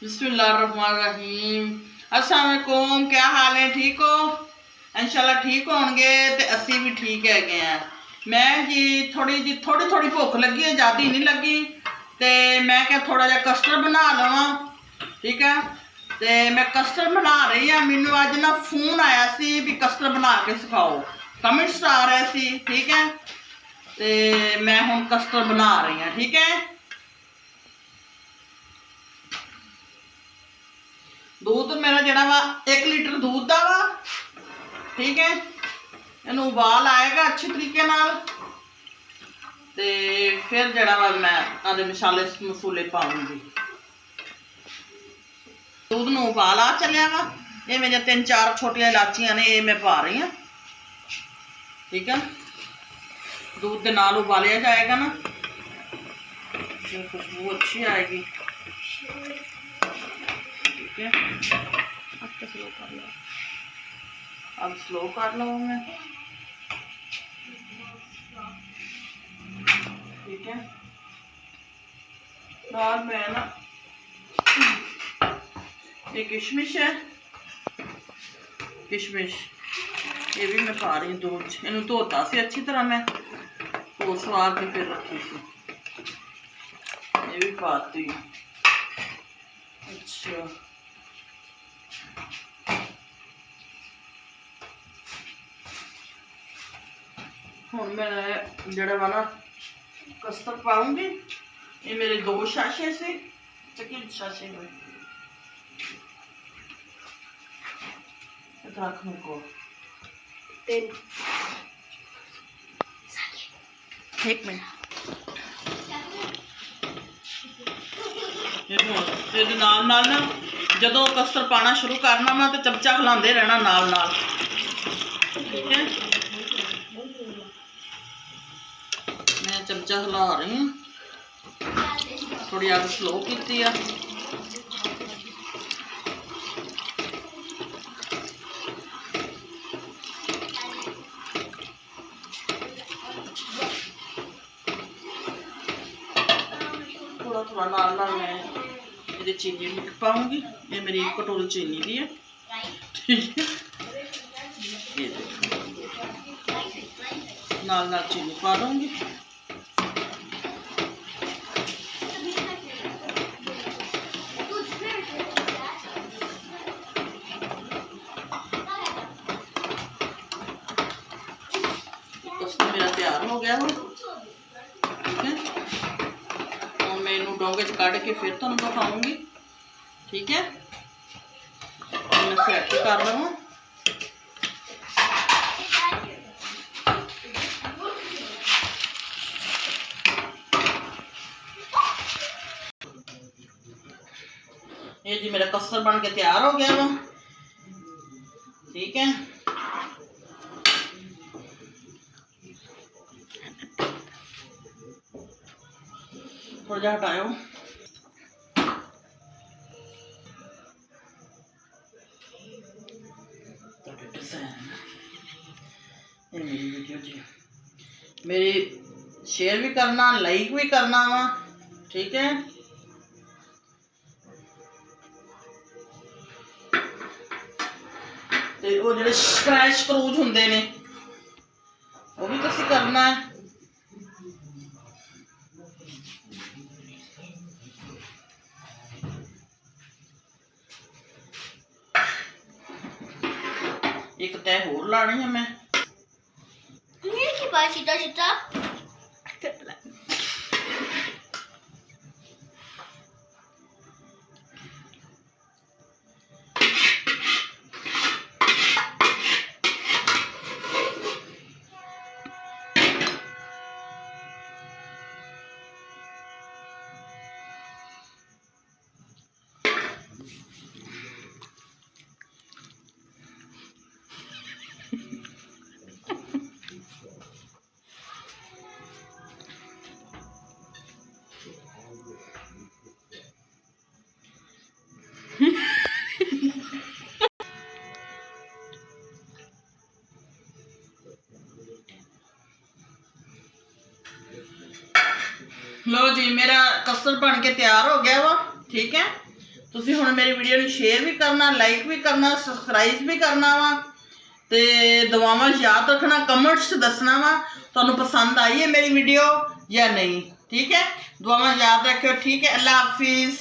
बिस्मिल्लाहिर्रहमानिर्रहीम। अस्सलाम वालेकुम, क्या हाल है? ठीक हो? इंशाल्लाह ठीक होंगे ते असी भी ठीक है। मैं जी थोड़ी भुख लगी है, ज़्यादा नहीं लगी ते मैं क्या थोड़ा जा कस्टर्ड बना लवा। ठीक है, ते मैं कस्टर्ड बना रही हाँ। मैनू अज ना फोन आया सी भी कस्टर्ड बना के सिखाओ, कमेंट्स आ रहे सी। ठीक है, ते मैं हुण कस्टर्ड बना रही हाँ। ठीक है, दूध मेरा जड़ा वा 1 लीटर दूध का वा। ठीक है, इनू उबाल आएगा अच्छे तरीके नाल ते फिर जड़ा वा मैं आदे मसाले मसूले पाऊंगी। दूध नू उबाल आ चलिया वा। ये मेरी 3-4 छोटिया इलाचियां ने, ये मैं पा रही हूँ। ठीक है, दूध के नाल उबालिया जाएगा ना, खुशबू अच्छी आएगी। ठीक है, स्लो कर लो, अब स्लो कर लो मैं। ठीक है, और मैं ना ये किशमिश है, किशमिश ये भी मैं पा रही हूँ दूध। इनू धोता से अच्छी तरह मैं, धो सवार के फिर रखी थी, ये भी पाती हूँ। अच्छा, हुण मैं जड़ा वा ना कस्टर्ड पाऊंगी। ये मेरे 2 शाशे से चकिन शाशे हुए रख मेरे को 1 मिनट। ये नाल नाल ना जदों कस्टर्ड पाना शुरू करना वा तो चमचा हिलाते रहना नाल नाल। ठीक है, मैं चमचा हिला रही हूँ, थोड़ी अग स्लो की है। थोड़ा थोड़ा नाल नाल मैं ये चीनी भी पाऊंगी। ये मेरी 1 कटोरी चीनी दी है। ठीक है, ये नाल नाल चीनी पा दूंगी। कस्टर्ड मेरा तैयार हो गया हो। ठीक है, और मैं इनू डोंगे च कढ़ के फिर तुहानू दिखाऊंगी। ठीक है, मैं सेट कर लवां। ये जी मेरा कस्टर्ड बन के तैयार हो गया वा। ठीक है, थोड़ा जा हटाओ। मेरी वीडियो जी मेरी शेयर भी करना, लाइक भी करना वा। ठीक है, ते वो जेडे स्क्रैच क्रूज हुंदे ने वो भी तुसीं करना है। एक तय होर लानी है मैं। लो जी, मेरा कस्टर्ड बन के तैयार हो गया वा। ठीक है, ਤੁਸੀਂ ਹੁਣ ਮੇਰੀ ਵੀਡੀਓ ਨੂੰ ਸ਼ੇਅਰ ਵੀ ਕਰਨਾ, ਲਾਈਕ ਵੀ ਕਰਨਾ, ਸਬਸਕ੍ਰਾਈਬ ਵੀ ਕਰਨਾ ਵਾ ਤੇ ਦੁਆਵਾਂ ਯਾਦ ਰੱਖਣਾ, ਕਮੈਂਟਸ 'ਚ ਦੱਸਣਾ ਵਾ ਤੁਹਾਨੂੰ ਪਸੰਦ ਆਈ ਹੈ ਮੇਰੀ ਵੀਡੀਓ ਜਾਂ ਨਹੀਂ। ਠੀਕ ਹੈ, ਦੁਆਵਾਂ ਯਾਦ ਰੱਖਿਓ। ਠੀਕ ਹੈ, ਅੱਲਾ ਹਾਫਿਜ਼।